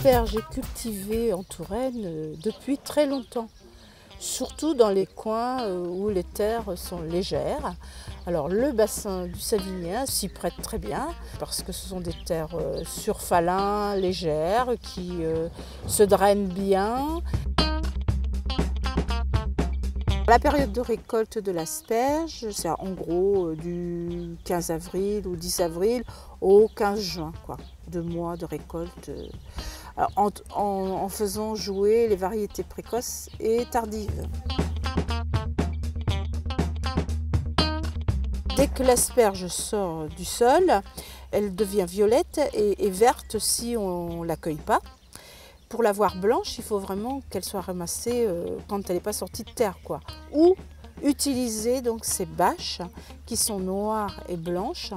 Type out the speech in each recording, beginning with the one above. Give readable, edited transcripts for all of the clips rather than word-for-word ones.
L'asperge est cultivée en Touraine depuis très longtemps, surtout dans les coins où les terres sont légères. Alors le bassin du Savinien s'y prête très bien parce que ce sont des terres sur falin, légères, qui se drainent bien. La période de récolte de l'asperge, c'est en gros du 15 avril ou 10 avril au 15 juin, quoi. 2 mois de récolte en faisant jouer les variétés précoces et tardives. Dès que l'asperge sort du sol, elle devient violette et verte si on ne la cueille pas. Pour la voir blanche, il faut vraiment qu'elle soit ramassée quand elle n'est pas sortie de terre, quoi. Ou utiliser donc ces bâches qui sont noires et blanches.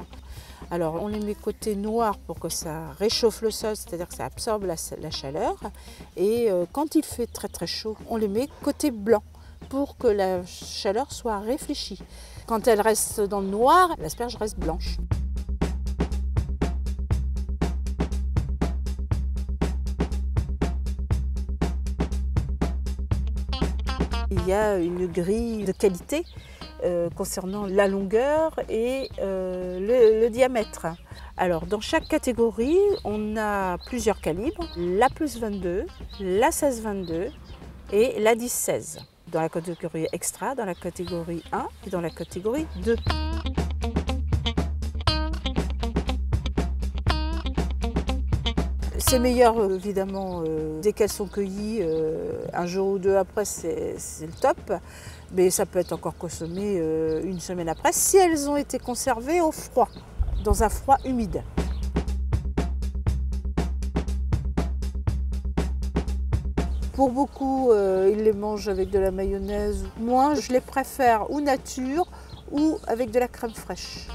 Alors on les met côté noir pour que ça réchauffe le sol, c'est-à-dire que ça absorbe la chaleur. Et quand il fait très très chaud, on les met côté blanc pour que la chaleur soit réfléchie. Quand elle reste dans le noir, l'asperge reste blanche. Il y a une grille de qualité concernant la longueur et le diamètre. Alors dans chaque catégorie, on a plusieurs calibres, la plus 22, la 16-22 et la 10-16. Dans la catégorie extra, dans la catégorie 1 et dans la catégorie 2. C'est meilleur évidemment dès qu'elles sont cueillies, un jour ou deux après c'est le top, mais ça peut être encore consommé une semaine après si elles ont été conservées au froid, dans un froid humide. Pour beaucoup, ils les mangent avec de la mayonnaise. Moi, je les préfère ou nature ou avec de la crème fraîche.